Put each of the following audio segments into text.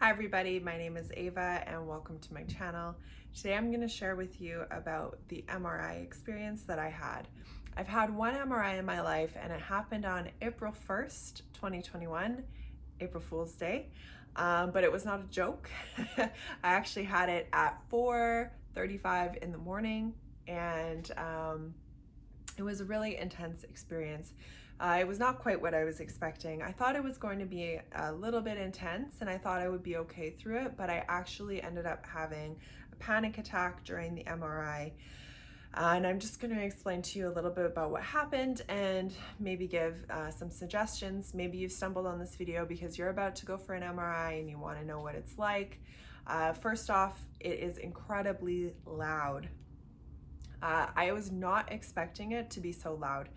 Hi everybody, my name is Ava and welcome to my channel. Today I'm going to share with you about the MRI experience that I had. I've had one MRI in my life and it happened on April 1st, 2021, April Fool's Day, but it was not a joke. I actually had it at 4:35 in the morning and it was a really intense experience. It was not quite what I was expecting. I thought it was going to be a little bit intense and I thought I would be okay through it, but I actually ended up having a panic attack during the MRI. And I'm just going to explain to you a little bit about what happened and maybe give some suggestions. Maybe you've stumbled on this video because you're about to go for an MRI and you want to know what it's like. First off, it is incredibly loud. I was not expecting it to be so loud.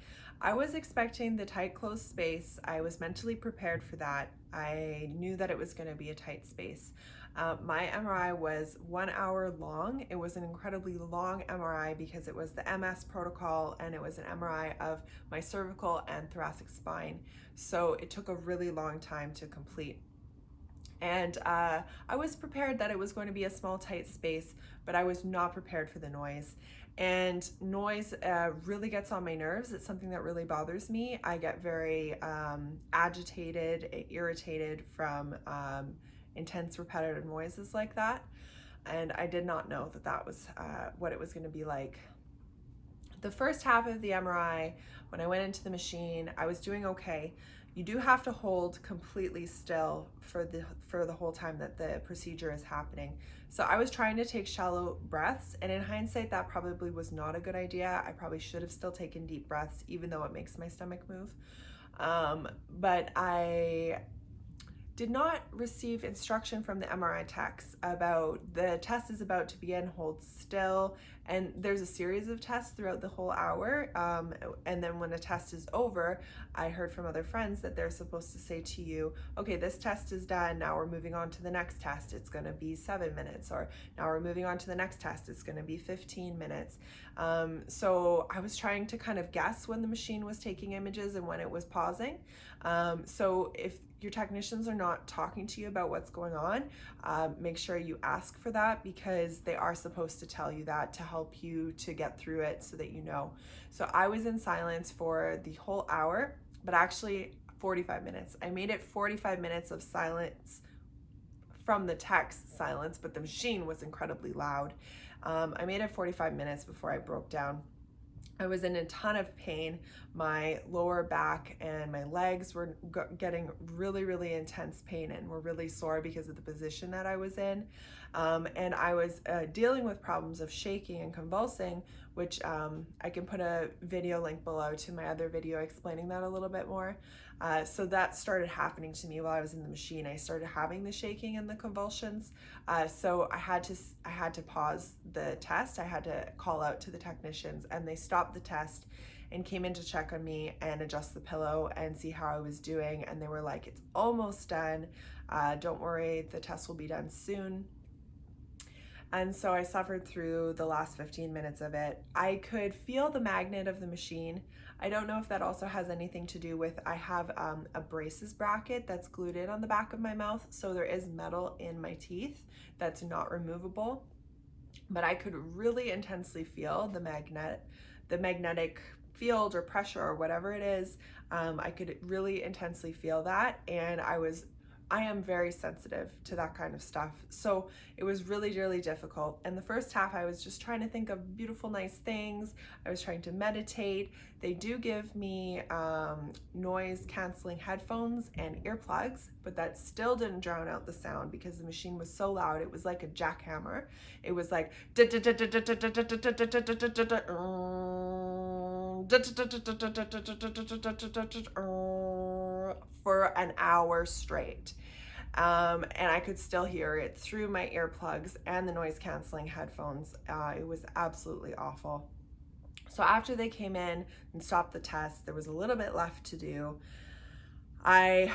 I was expecting the tight closed space. I was mentally prepared for that. I knew that it was going to be a tight space. My MRI was 1 hour long. It was an incredibly long MRI because it was the MS protocol and it was an MRI of my cervical and thoracic spine. So it took a really long time to complete. And I was prepared that it was going to be a small, tight space, but I was not prepared for the noise. And noise really gets on my nerves. It's something that really bothers me. I get very agitated, irritated from intense repetitive noises like that. And I did not know that that was what it was going to be like. The first half of the MRI, when I went into the machine, I was doing okay. You do have to hold completely still for the whole time that the procedure is happening. So I was trying to take shallow breaths, and in hindsight, that probably was not a good idea. I probably should have still taken deep breaths, even though it makes my stomach move. But I did not receive instruction from the MRI techs about the test is about to begin, hold still, and there's a series of tests throughout the whole hour, and then when a test is over, I heard from other friends that they're supposed to say to you, okay, this test is done, now we're moving on to the next test, it's going to be 7 minutes, or now we're moving on to the next test, it's going to be 15 minutes. So I was trying to kind of guess when the machine was taking images and when it was pausing. So if your technicians are not talking to you about what's going on, make sure you ask for that, because they are supposed to tell you that to help you to get through it so that you know. So I was in silence for the whole hour, but actually 45 minutes. I made it 45 minutes of silence from the text silence, but the machine was incredibly loud. I made it 45 minutes before I broke down. I was in a ton of pain. My lower back and my legs were getting really, really intense pain and were really sore because of the position that I was in. And I was dealing with problems of shaking and convulsing, which I can put a video link below to my other video explaining that a little bit more. So that started happening to me while I was in the machine. I started having the shaking and the convulsions. So I had to pause the test. I had to call out to the technicians, and they stopped the test and came in to check on me and adjust the pillow and see how I was doing. And they were like, it's almost done. Don't worry, the test will be done soon. And so I suffered through the last 15 minutes of it. I could feel the magnet of the machine. I don't know if that also has anything to do with, I have a braces bracket that's glued in on the back of my mouth. So there is metal in my teeth that's not removable. But I could really intensely feel the magnetic field or pressure or whatever it is. I could really intensely feel that, and I am very sensitive to that kind of stuff. So it was really, really difficult. And the first half, I was just trying to think of beautiful, nice things. I was trying to meditate. They do give me noise canceling headphones and earplugs, but that still didn't drown out the sound because the machine was so loud. It was like a jackhammer. It was like for an hour straight. And I could still hear it through my earplugs and the noise canceling headphones. It was absolutely awful. So after they came in and stopped the test, there was a little bit left to do. I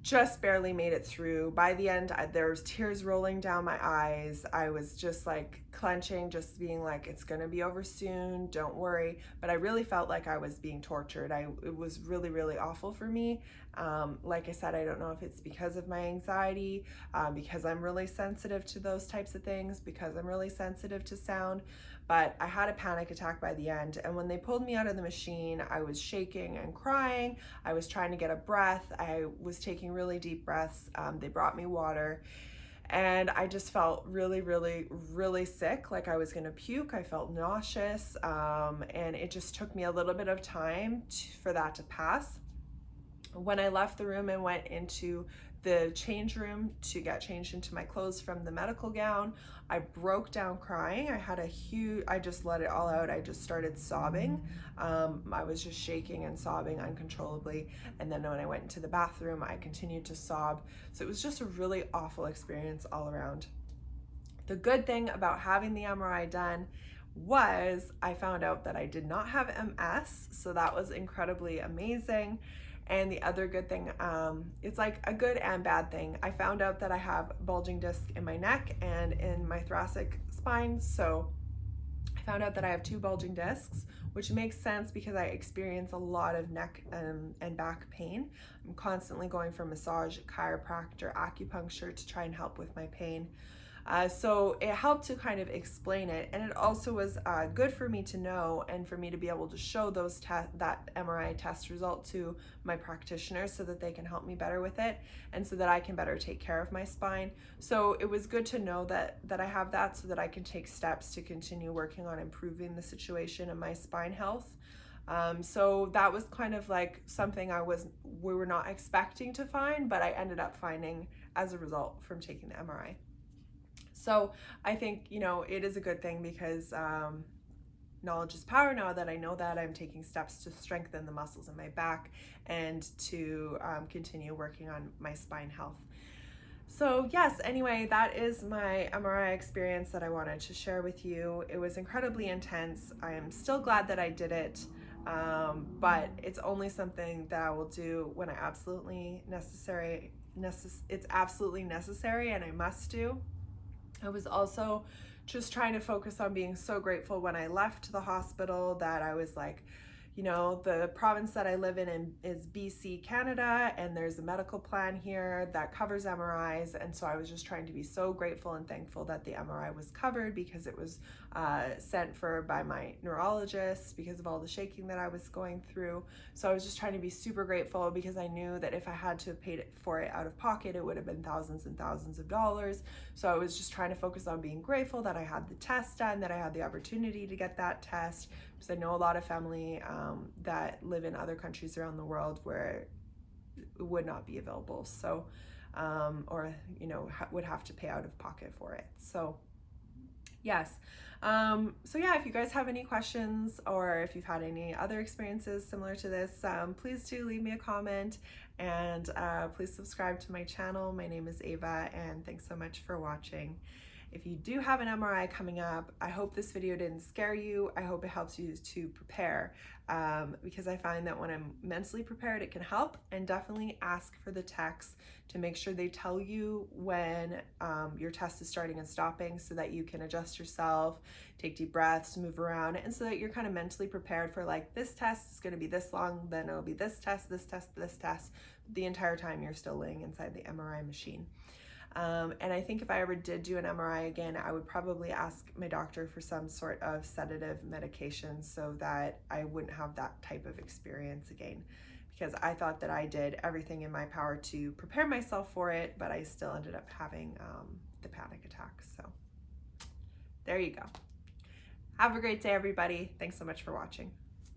just barely made it through. By the end, there was tears rolling down my eyes. I was just like clenching, just being like, it's gonna be over soon, don't worry. But I really felt like I was being tortured. It was really, really awful for me. Like I said, I don't know if it's because of my anxiety, because I'm really sensitive to those types of things, because I'm really sensitive to sound, but I had a panic attack by the end. And when they pulled me out of the machine, I was shaking and crying. I was trying to get a breath. I was taking really deep breaths. They brought me water. And I just felt really, really, really sick, like I was gonna puke. I felt nauseous, and it just took me a little bit of time for that to pass. When I left the room and went into the change room to get changed into my clothes from the medical gown, I broke down crying. I just let it all out. I just started sobbing. I was just shaking and sobbing uncontrollably. And then when I went into the bathroom, I continued to sob. So it was just a really awful experience all around. The good thing about having the MRI done was I found out that I did not have MS. So that was incredibly amazing. And the other good thing, it's like a good and bad thing. I found out that I have bulging disc in my neck and in my thoracic spine. So I found out that I have 2 bulging discs, which makes sense because I experience a lot of neck and back pain. I'm constantly going for massage, chiropractor, acupuncture to try and help with my pain. So it helped to kind of explain it, and it also was good for me to know and for me to be able to show that MRI test result to my practitioner so that they can help me better with it and so that I can better take care of my spine. So it was good to know that I have that so that I can take steps to continue working on improving the situation and my spine health. So that was kind of like something we were not expecting to find, but I ended up finding as a result from taking the MRI. So I think, it is a good thing because knowledge is power. Now that I know that, I'm taking steps to strengthen the muscles in my back and to continue working on my spine health. So yes, anyway, that is my MRI experience that I wanted to share with you. It was incredibly intense. I am still glad that I did it, but it's only something that I will do when it's absolutely necessary and I must do. I was also just trying to focus on being so grateful when I left the hospital that I was like, the province that I live in is BC, Canada, and there's a medical plan here that covers MRIs. And so I was just trying to be so grateful and thankful that the MRI was covered because it was sent for by my neurologist because of all the shaking that I was going through. So I was just trying to be super grateful because I knew that if I had to have paid for it out of pocket, it would have been thousands and thousands of dollars. So I was just trying to focus on being grateful that I had the test done, that I had the opportunity to get that test, because I know a lot of family that live in other countries around the world where it would not be available. So, or, would have to pay out of pocket for it. So yes. So yeah, if you guys have any questions or if you've had any other experiences similar to this, please do leave me a comment and please subscribe to my channel. My name is Ava and thanks so much for watching. If you do have an MRI coming up, I hope this video didn't scare you. I hope it helps you to prepare because I find that when I'm mentally prepared, it can help. And definitely ask for the techs to make sure they tell you when your test is starting and stopping so that you can adjust yourself, take deep breaths, move around, and so that you're kind of mentally prepared for like, this test is going to be this long, then it'll be this test, this test, this test, the entire time you're still laying inside the MRI machine. And I think if I ever did do an MRI again, I would probably ask my doctor for some sort of sedative medication so that I wouldn't have that type of experience again, because I thought that I did everything in my power to prepare myself for it, but I still ended up having the panic attack. So there you go. Have a great day, everybody. Thanks so much for watching.